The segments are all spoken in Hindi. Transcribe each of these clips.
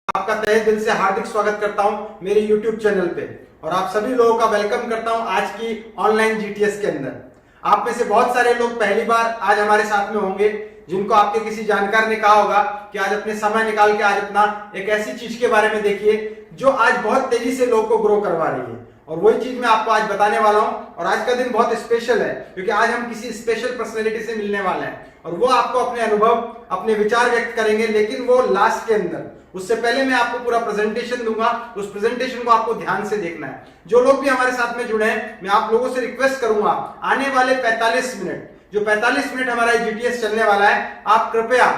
आपका तहे दिल से हार्दिक स्वागत करता हूं मेरे YouTube चैनल पे और आप सभी लोगों का वेलकम करता हूं आज की ऑनलाइन जीटीएस के अंदर। आप में से बहुत सारे लोग पहली बार आज हमारे साथ में होंगे जिनको आपके किसी जानकार ने कहा होगा कि आज अपने समय निकाल के आज अपना एक ऐसी चीज के बारे में देखिए जो आज बहुत तेजी से लोगों को ग्रो करवा रही है, और वही चीज मैं आपको आज बताने वाला हूं। और आज का दिन बहुत स्पेशल है क्योंकि आज हम किसी स्पेशल पर्सनैलिटी से मिलने वाले हैं और वो आपको अपने अनुभव अपने विचार व्यक्त करेंगे, लेकिन वो लास्ट के अंदर। उससे पहले मैं आपको पूरा प्रेजेंटेशन दूंगा, उस प्रेजेंटेशन को आपको ध्यान से देखना है। जो लोग भी हमारे साथ में जुड़े हैं, मैं आप लोगों से रिक्वेस्ट करूंगा आने वाले 45 मिनट, जो 45 मिनट हमारा जीटीएस चलने वाला है, आप कृपया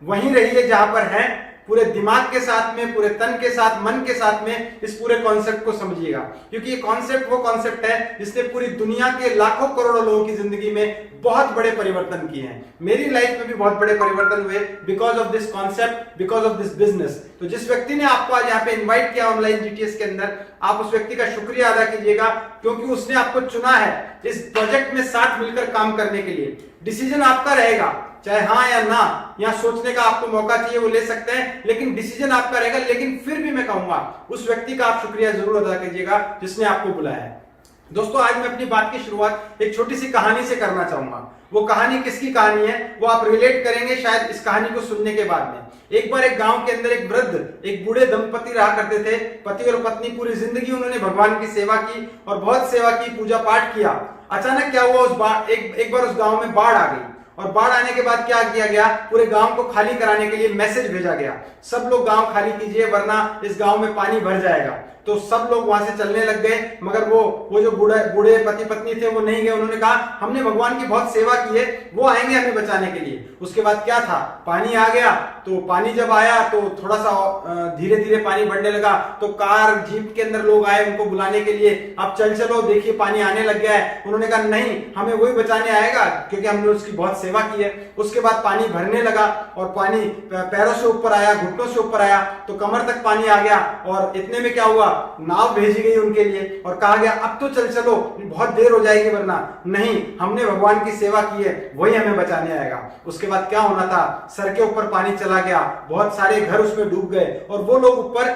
वहीं रहिए जहां पर हैं, पूरे दिमाग के साथ में, पूरे तन के साथ, मन के साथ में इस पूरे कॉन्सेप्ट को समझिएगा, क्योंकि ये कॉन्सेप्ट वो कॉन्सेप्ट है जिसने पूरी दुनिया के लाखों करोड़ों लोगों की जिंदगी में बहुत बड़े परिवर्तन किए हैं। मेरी लाइफ में भी बहुत बड़े परिवर्तन हुए because of this concept, because of this business. तो जिस व्यक्ति ने आपको आज यहाँ पे इन्वाइट किया ऑनलाइन जीटीएस के अंदर, आप उस व्यक्ति का शुक्रिया अदा कीजिएगा, क्योंकि उसने आपको चुना है इस प्रोजेक्ट में साथ मिलकर काम करने के लिए। डिसीजन आपका रहेगा, चाहे हाँ या ना, या सोचने का आपको मौका चाहिए वो ले सकते हैं, लेकिन डिसीजन आपका रहेगा। लेकिन फिर भी मैं कहूंगा उस व्यक्ति का आप शुक्रिया जरूर अदा कीजिएगा जिसने आपको बुलाया है। दोस्तों, आज मैं अपनी बात की शुरुआत एक छोटी सी कहानी से करना चाहूंगा। वो कहानी किसकी कहानी है वो आप रिलेट करेंगे शायद इस कहानी को सुनने के बाद में। एक बार एक गांव के अंदर एक वृद्ध, एक बूढ़े दंपति रहा करते थे। पति और पत्नी पूरी जिंदगी उन्होंने भगवान की सेवा की और बहुत सेवा की, पूजा पाठ किया। अचानक क्या हुआ, एक बार उस गांव में बाढ़ आ गई, और बाढ़ आने के बाद क्या किया गया, पूरे गांव को खाली कराने के लिए मैसेज भेजा गया, सब लोग गांव खाली कीजिए वरना इस गांव में पानी भर जाएगा। तो सब लोग वहां से चलने लग गए, मगर वो जो बूढ़े पति पत्नी थे वो नहीं गए। उन्होंने कहा हमने भगवान की बहुत सेवा की है, वो आएंगे हमें बचाने के लिए। उसके बाद क्या था, पानी आ गया। तो पानी जब आया तो थोड़ा सा धीरे धीरे पानी बढ़ने लगा, तो कार जीप के अंदर लोग आए उनको बुलाने के लिए, अब चलो देखिए पानी आने लग गया है। उन्होंने कहा नहीं, हमें वही बचाने आएगा क्योंकि हमने उसकी बहुत सेवा की है। उसके बाद पानी भरने लगा और पानी पैरों से ऊपर आया, घुटनों से ऊपर आया, तो कमर तक पानी आ गया। और इतने में क्या हुआ, नाव भेजी गई उनके लिए और कहा गया अब तो चलो, बहुत देर हो जाएगी वरना। नहीं, हमने भगवान की सेवा की है, वही हमें बचाने आएगा। उसके बाद क्या होना था, सर के ऊपर पानी चला गया, बहुत सारे घर उसमें डूब गए और वो लोग ऊपर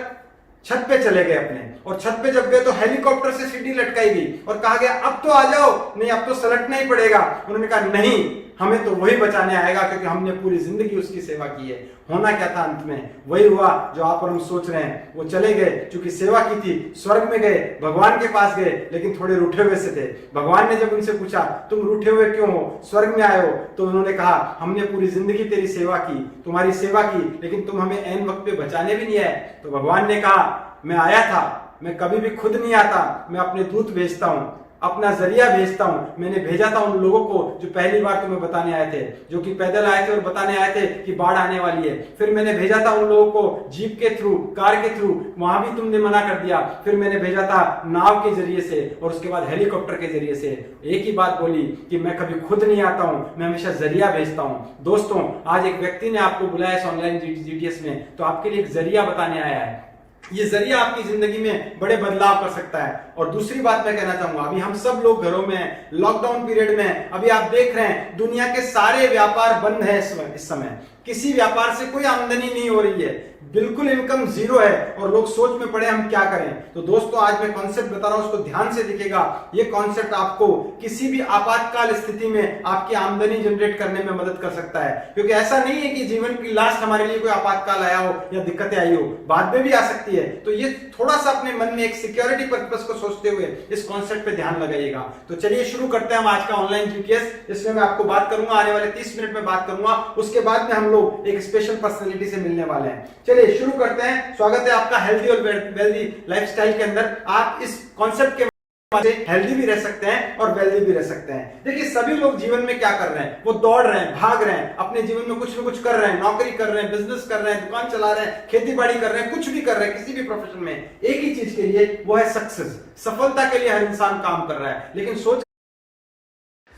छत पे चले गए अपने। और छत पे जब गए तो हेलीकॉप्टर से सीढ़ी लटकाई गई और कहा गया अब तो आ जाओ, नहीं अब तो सलटना ही पड़ेगा। उन्होंने कहा नहीं, हमें तो वही बचाने आएगा क्योंकि हमने पूरी जिंदगी उसकी सेवा की है। होना क्या था, अंत में वही हुआ जो आप और हम सोच रहे हैं। वो चले गए, चूंकि सेवा की थी, स्वर्ग में गए, भगवान के पास गए, लेकिन थोड़े रूठे हुए से थे। भगवान ने जब उनसे पूछा तुम रूठे हुए क्यों हो, स्वर्ग में आए हो, तो उन्होंने कहा हमने पूरी जिंदगी तेरी सेवा की, तुम्हारी सेवा की, लेकिन तुम हमें ऐन वक्त पे बचाने भी नहीं आए। तो भगवान ने कहा मैं आया था, मैं कभी भी खुद नहीं आता, मैं अपने दूत भेजता हूं, अपना जरिया भेजता हूं। मैंने भेजा था उन लोगों को जो पहली बार तुम्हें बताने आए थे, जो कि पैदल आए थे और बताने आए थे कि बाढ़ आने वाली है। फिर मैंने भेजा था उन लोगों को जीप के थ्रू, कार के थ्रू, वहां भी तुमने मना कर दिया। फिर मैंने भेजा था नाव के जरिए से और उसके बाद हेलीकॉप्टर के जरिए से। एक ही बात बोली कि मैं कभी खुद नहीं आता हूं, मैं हमेशा जरिया भेजता हूं। दोस्तों, आज एक व्यक्ति ने आपको बुलाया इस ऑनलाइन जीटीएस में, तो आपके लिए एक जरिया बताने आया है। ये जरिया आपकी जिंदगी में बड़े बदलाव कर सकता है। और दूसरी बात मैं कहना चाहूंगा, अभी हम सब लोग घरों में हैं, लॉकडाउन पीरियड में। अभी आप देख रहे हैं दुनिया के सारे व्यापार बंद है इस समय, किसी व्यापार से कोई आमदनी नहीं हो रही है, बिल्कुल इनकम जीरो है और लोग सोच में पड़े हम क्या करें। तो दोस्तों, आज मैं कॉन्सेप्ट बता रहा हूं, उसको ध्यान से दिखेगा। ये कॉन्सेप्ट आपको किसी भी आपातकाल स्थिति में आपकी आमदनी जनरेट करने में मदद कर सकता है, क्योंकि ऐसा नहीं है कि जीवन की लास्ट हमारे लिए कोई आपातकाल आया हो या दिक्कतें आई हो, बाद में भी आ सकती है। तो ये थोड़ा सा अपने मन में एक सिक्योरिटी पर्पस को सोचते हुए इस कॉन्सेप्ट पे ध्यान लगाइएगा। तो चलिए शुरू करते हैं हम आज का ऑनलाइन जीटीएस। इसमें मैं आपको बात करूंगा, आने वाले 30 मिनट में बात करूंगा, उसके बाद में हम लोग एक स्पेशल पर्सनैलिटी से मिलने वाले हैं। चलिए शुरू करते हैं। स्वागत है आपका हेल्दी और वेल्दी लाइफस्टाइल के अंदर। आप इस कॉन्सेप्ट के से हेल्दी भी रह सकते हैं और वेल्दी भी रह सकते हैं। देखिए, सभी लोग जीवन में क्या कर रहे हैं, वो दौड़ रहे हैं, भाग रहे हैं, अपने जीवन में कुछ न कुछ कर रहे हैं, नौकरी कर रहे हैं, बिजनेस कर रहे हैं, दुकान चला रहे हैं, खेती बाड़ी कर रहे हैं, कुछ भी कर रहे हैं, किसी भी प्रोफेशन में। एक ही चीज के लिए, वो है सक्सेस। सफलता के लिए हर इंसान काम कर रहा है, लेकिन सोच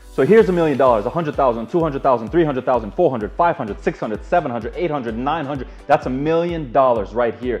So here's $1 million, 100,000, 200,000, 300,000, 400, 500, 600, 700, 800, 900. That's $1 million right here.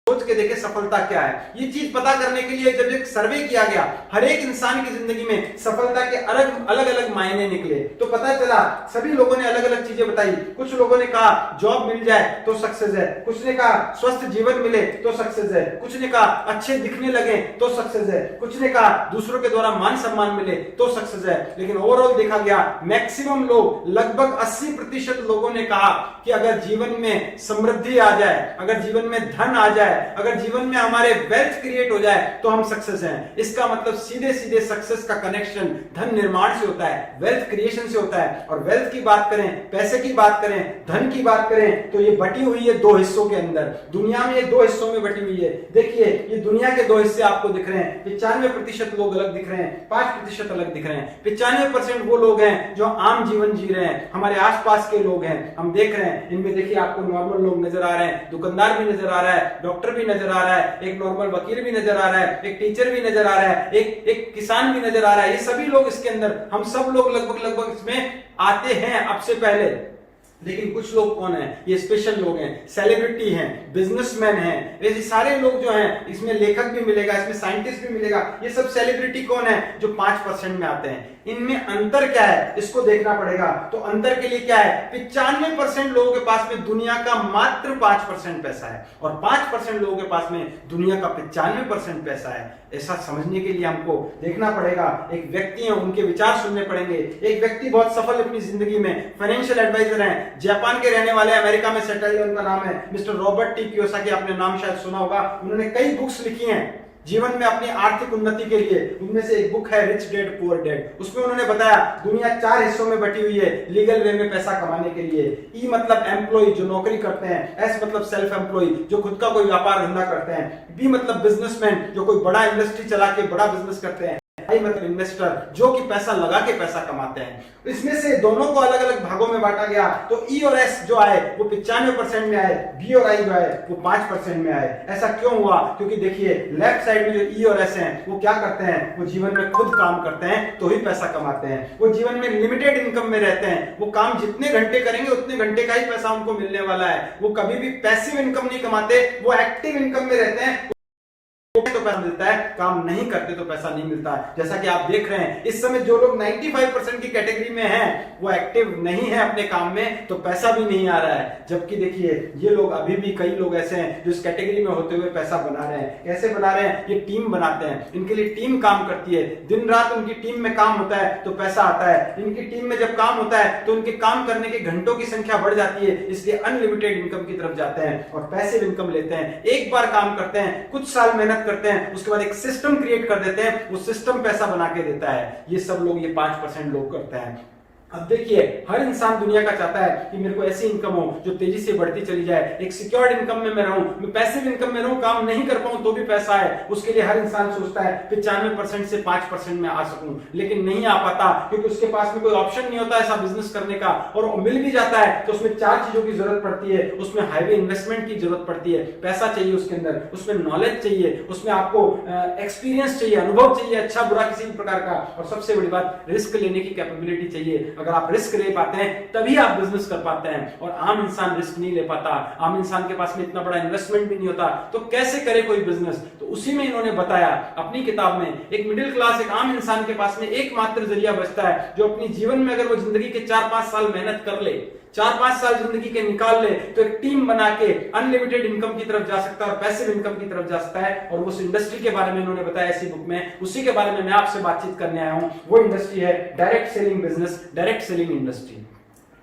सोच के के देखें सफलता क्या है। ये चीज पता करने के लिए जब एक सर्वे किया गया, हर एक इंसान की जिंदगी में सफलता के अलग अलग मायने निकले, तो पता चला सभी लोगों ने अलग अलग चीजें बताई। कुछ लोगों ने कहा जॉब मिल जाए तो सक्सेस है, कुछ ने कहा स्वस्थ जीवन मिले तो सक्सेस है, कुछ ने कहा अच्छे दिखने लगे तो सक्सेस है, कुछ ने कहा दूसरों के द्वारा मान सम्मान मिले तो सक्सेस है। लेकिन ओवरऑल देखा गया मैक्सिमम लोग, लगभग 80% लोगों ने कहा कि अगर जीवन में समृद्धि आ जाए, अगर जीवन में धन आ जाए, अगर जीवन में हमारे वेल्थ क्रिएट हो जाए तो हम सक्सेस हैं। इसका मतलब सीधे सीधे सक्सेस का कनेक्शन धन निर्माण से होता है, वेल्थ क्रिएशन से होता है। और वेल्थ की बात करें, पैसे की बात करें, धन की बात करें, तो ये बटी हुई है 2 हिस्सों के अंदर। दुनिया में ये 2 हिस्सों में बटी हुई है। देखिए ये दुनिया के 2 हिस्से आपको दिख रहे हैं। 95% लोग अलग दिख रहे हैं, 5% अलग दिख रहे हैं। 95% वो लोग हैं जो आम जीवन जी रहे हैं, हमारे आसपास के लोग हैं, हम देख रहे हैं। इनमें देखिए आपको नॉर्मल लोग नजर आ रहे हैं, दुकानदार भी नजर आ रहा है, डॉक्टर भी नजर आ रहा है, एक नॉर्मल वकील भी नजर आ रहा है, एक टीचर भी नजर आ रहा है, एक किसान भी नजर आ रहा है। ये सभी लोग इसके अंदर, हम सब लोग लगभग इसमें आते हैं अब से पहले। लेकिन कुछ लोग कौन है? ये स्पेशल लोग हैं, सेलिब्रिटी हैं, बिजनेसमैन हैं, ये सारे लोग जो हैं, इसमें लेखक भी मिलेगा, इसमें साइंटिस्ट भी मिलेगा। ये सब सेलिब्रिटी कौन है? जो 5% में आते हैं। इनमें अंतर क्या है इसको देखना पड़ेगा। तो अंतर के लिए क्या है? 95% लोगों के पास में दुनिया का मात्र 5% पैसा है और 5% लोगों के पास में दुनिया का 95% पैसा है। ऐसा समझने के लिए हमको देखना पड़ेगा। एक व्यक्ति है, उनके विचार सुनने पड़ेंगे। एक व्यक्ति बहुत सफल अपनी जिंदगी में फाइनेंशियल एडवाइजर हैं, जापान के रहने वाले, अमेरिका में सेटल है, उनका नाम है मिस्टर रॉबर्ट टी कियोसाकी। आपने नाम शायद सुना होगा। उन्होंने कई बुक्स लिखी हैं जीवन में अपनी आर्थिक उन्नति के लिए। उनमें से एक बुक है रिच डैड पुअर डैड। उसमें उन्होंने बताया दुनिया 4 हिस्सों में बटी हुई है लीगल वे में पैसा कमाने के लिए। ई मतलब एम्प्लॉय जो नौकरी करते हैं, एस मतलब सेल्फ एम्प्लॉय जो खुद का कोई व्यापार धंधा करते हैं, बी मतलब बिजनेसमैन जो कोई बड़ा इंडस्ट्री चला के बड़ा बिजनेस करते हैं, आई मतलब इन्वेस्टर जो कि पैसा लगा के पैसा कमाते हैं। इसमें से दोनों को अलग अलग भागों में बांटा गया। तो ई और एस जो आए वो 95% में आए, बी और आई जो आए वो 5% में आए। ऐसा क्यों हुआ? क्योंकि देखिए लेफ्ट साइड में जो ई और एस हैं वो क्या करते हैं? वो जीवन में खुद काम करते हैं तो ही पैसा कमाते हैं। वो जीवन में लिमिटेड इनकम में रहते हैं। वो काम जितने घंटे करेंगे उतने घंटे का ही पैसा उनको मिलने वाला है। वो कभी भी पैसिव इनकम नहीं कमाते, वो एक्टिव इनकम में रहते हैं। तो पैसा मिलता है, काम नहीं करते तो पैसा नहीं मिलता है। जैसा कि आप देख रहे हैं इस समय जो लोग 95% की कैटेगरी में हैं वो एक्टिव नहीं है अपने काम में, तो पैसा भी नहीं आ रहा है। जबकि देखिए ये लोग, अभी भी कई लोग ऐसे हैं जो इस कैटेगरी में होते हुए पैसा बना रहे हैं। कैसे बना रहे हैं? ये टीम बनाते हैं, इनके लिए टीम काम करती है, दिन रात उनकी टीम में काम होता है तो पैसा आता है। इनकी टीम में जब काम होता है तो उनके काम करने के घंटों की संख्या बढ़ जाती है, इसलिए अनलिमिटेड इनकम की तरफ जाते हैं और पैसिव इनकम लेते हैं। एक बार काम करते हैं, कुछ साल मेहनत करते हैं, उसके बाद एक सिस्टम क्रिएट कर देते हैं, वो सिस्टम पैसा बना के देता है। ये सब लोग, ये 5% लोग करते हैं। अब देखिए हर इंसान दुनिया का चाहता है कि मेरे को ऐसी इनकम हो जो तेजी से बढ़ती चली जाए, एक सिक्योर्ड इनकम में मैं रहूं, मैं पैसिव इनकम में रहूं, काम नहीं कर पाऊं तो भी पैसा है। उसके लिए हर इंसान सोचता है 95% से 5% में आ सकूं, लेकिन नहीं आ पाता क्योंकि उसके पास में कोई ऑप्शन नहीं होता ऐसा बिजनेस करने का। और मिल भी जाता है तो उसमें 4 चीजों की जरूरत पड़ती है। उसमें हाईवे इन्वेस्टमेंट की जरूरत पड़ती है, पैसा चाहिए उसके अंदर, उसमें नॉलेज चाहिए, उसमें आपको एक्सपीरियंस चाहिए, अनुभव चाहिए, अच्छा बुरा किसी भी प्रकार का, और सबसे बड़ी बात रिस्क लेने की कैपेबिलिटी चाहिए। अगर आप रिस्क ले पाते हैं तभी आप बिजनेस कर पाते हैं, और आम इंसान रिस्क नहीं ले पाता। आम इंसान के पास में इतना बड़ा इन्वेस्टमेंट भी नहीं होता, तो कैसे करे कोई बिजनेस? तो उसी में इन्होंने बताया अपनी किताब में, एक मिडिल क्लास, एक आम इंसान के पास में एकमात्र जरिया बचता है जो अपनी जीवन में अगर वो जिंदगी के 4-5 साल मेहनत कर ले, 4-5 साल जिंदगी के निकाल ले, तो एक टीम बना के अनलिमिटेड इनकम की तरफ जा सकता है और पैसिव इनकम की तरफ जा सकता है। और उस इंडस्ट्री के बारे में इन्होंने बताया इसी बुक में, उसी के बारे में मैं आपसे बातचीत करने आया हूं। वो इंडस्ट्री है direct selling business, direct selling industry.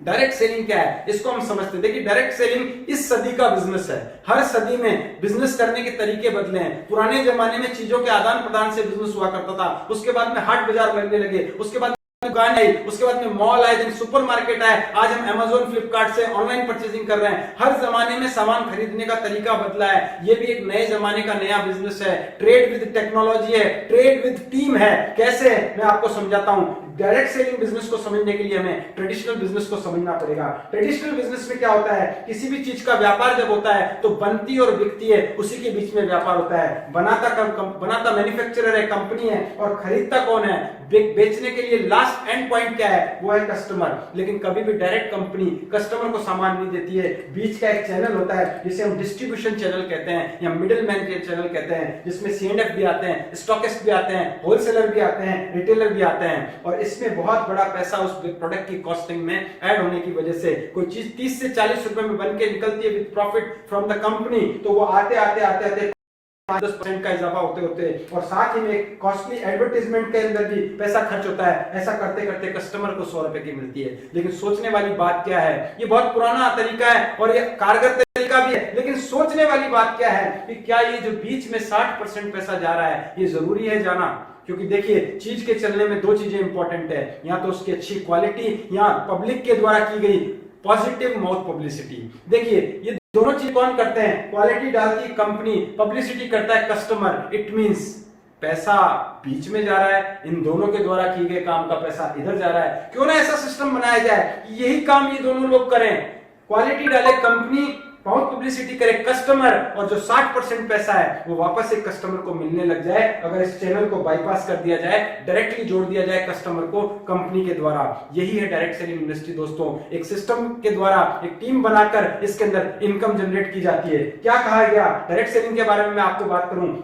Direct selling क्या है इसको हम समझते हैं। देखिए डायरेक्ट सेलिंग इस सदी का बिजनेस है। हर सदी में बिजनेस करने के तरीके बदले हैं। पुराने जमाने में चीजों के आदान प्रदान से बिजनेस हुआ करता था, उसके बाद में हाट बाजार लगने लगे, उसके बाद दुकान आई, उसके बाद में मॉल आए, देन सुपरमार्केट आए, आज हम अमेज़न फ्लिपकार्ट से ऑनलाइन परचेजिंग कर रहे हैं। हर जमाने में सामान खरीदने का तरीका बदला है। ये भी एक नए जमाने का नया बिजनेस है। ट्रेड विद टेक्नोलॉजी है, ट्रेड विद टीम है। कैसे? मैं आपको समझाता हूं। डायरेक्ट सेलिंग बिजनेस को समझने के लिए हमें ट्रेडिशनल बिजनेस को समझना पड़ेगा। ट्रेडिशनल बिजनेस में क्या होता है, किसी भी चीज का व्यापार जब होता है तो बनती और बिकती है, उसी के बीच में व्यापार होता है। बनाता मैन्युफैक्चरर है, कंपनी है, और खरीदता कौन है, बेचने के लिए लास्ट एंड पॉइंट क्या है, वो है कस्टमर। लेकिन कभी भी डायरेक्ट कंपनी कस्टमर को सामान नहीं देती है। बीच का एक चैनल होता है जिसे हम डिस्ट्रीब्यूशन चैनल कहते हैं या मिडिल मैन के चैनल कहते हैं, जिसमें C&F भी आते हैं, स्टॉकिस्ट भी आते हैं, होलसेलर भी आते हैं, रिटेलर भी आते हैं, और इसमें बहुत बड़ा पैसा उस प्रोडक्ट की कॉस्टिंग में ऐड होने की वजह से कोई चीज 30 से 40 रुपए में बन के निकलती है with profit from the company, तो वो आते 10% का इजाफा होते होते, और साथ ही में कॉस्टली एडवर्टाइजमेंट के अंदर भी पैसा खर्च होता है। ऐसा करते करते कस्टमर को 100 रुपए की मिलती है। लेकिन सोचने वाली बात क्या है, ये बहुत पुराना तरीका है और ये कारगर तरीका भी है, लेकिन सोचने वाली बात क्या है कि क्या ये जो बीच में 60% पैसा जा रहा है, ये जरूरी है जाना? क्योंकि देखिए, चीज के चलने में दो चीजें इंपॉर्टेंट है, या तो उसकी अच्छी क्वालिटी या पब्लिक के द्वारा की गई पॉजिटिव माउथ पब्लिसिटी। देखिए, ये दोनों चीज कौन करते हैं? क्वालिटी डालती है कंपनी, पब्लिसिटी करता है कस्टमर। इट मींस पैसा बीच में जा रहा है, इन दोनों के द्वारा किए गए काम का पैसा इधर जा रहा है। क्यों ना ऐसा सिस्टम बनाया जाए कि यही काम ये दोनों लोग करें, क्वालिटी डाले कंपनी, बहुत पब्लिसिटी करे कस्टमर, और जो 60% पैसा है वो वापस एक कस्टमर को मिलने लग जाए। अगर इस चैनल को बाईपास कर दिया जाए, डायरेक्टली जोड़ दिया जाए कस्टमर को कंपनी के द्वारा। यही है डायरेक्ट सेलिंग इंडस्ट्री दोस्तों। एक सिस्टम के द्वारा एक टीम बनाकर इसके अंदर इनकम जनरेट की जाती है। क्या कहा गया डायरेक्ट सेलिंग के बारे में मैं आपको बात करूं,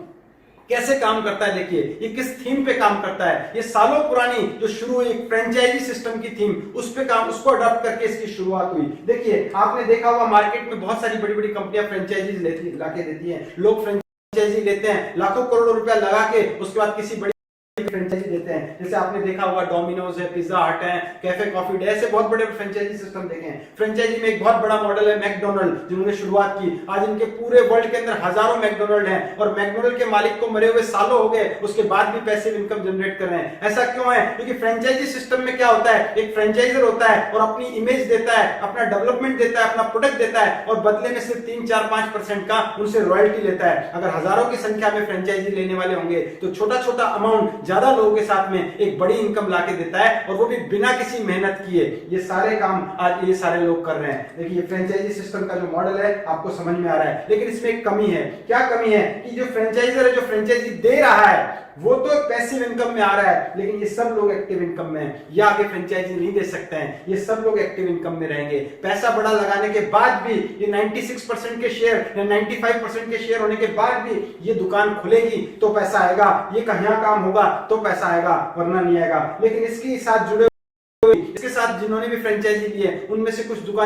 कैसे काम करता है। देखिए, ये किस थीम पे काम करता है। ये सालों पुरानी जो शुरू हुई फ्रेंचाइजी सिस्टम की थीम, उस पे काम, उसको अडॉप्ट करके इसकी शुरुआत हुई। देखिए, आपने देखा होगा मार्केट में बहुत सारी बड़ी बड़ी कंपनियां फ्रेंचाइजी लाके देती हैं। लोग फ्रेंचाइजी लेते हैं, लाखों करोड़ों रुपया लगा के उसके बाद किसी बड़ी फ्रेंचाइजी देते हैं। जैसे आपने देखा होगा डोमिनोज है, पिज्जा हट है, कैफे कॉफी डे, ऐसे बहुत बड़े फ्रेंचाइजी सिस्टम देखे हैं। फ्रेंचाइजी में एक बहुत बड़ा मॉडल है मैकडोनल्ड, जिन्होंने शुरुआत की। आज इनके पूरे वर्ल्ड के अंदर हजारों मैकडोनल्ड हैं, और मैकडोनल्ड के मालिक को मरे हुए सालों हो गए, उसके बाद भी पैसिव इनकम जनरेट कर रहे हैं। ऐसा क्यों है? क्योंकि फ्रेंचाइजी सिस्टम में क्या होता है, एक फ्रेंचाइजर होता है और अपनी इमेज देता है, अपना डेवलपमेंट देता है, अपना प्रोडक्ट देता है, और बदले में सिर्फ 3-4-5% का उनसे रॉयल्टी लेता है। अगर हजारों की संख्या में फ्रेंचाइजी लेने वाले होंगे तो छोटा छोटा अमाउंट ज्यादा लोगों के साथ में एक बड़ी इनकम लाके देता है, और वो भी बिना किसी मेहनत किए। ये सारे काम आज ये सारे लोग कर रहे हैं। देखिए, फ्रेंचाइजी सिस्टम का जो मॉडल है आपको समझ में आ रहा है, लेकिन इसमें एक कमी है। क्या कमी है? कि जो फ्रेंचाइजर है, जो फ्रेंचाइजी दे रहा है, वो तो पैसिव इनकम में आ रहा है, लेकिन ये सब लोग एक्टिव इनकम में हैं। ये आगे फ्रेंचाइजी नहीं दे सकते हैं, ये सब लोग एक्टिव इनकम में रहेंगे। पैसा बड़ा लगाने के बाद भी, ये 96% के शेयर या 95% के शेयर होने के बाद भी ये दुकान खुलेगी तो पैसा आएगा, ये कहीं काम होगा तो पैसा आएगा, वरना नहीं आएगा। लेकिन इसके साथ जुड़े, इसके साथ जिन्होंने भी फ्रेंचाइजी ली है, उनमें से कुछ दुकान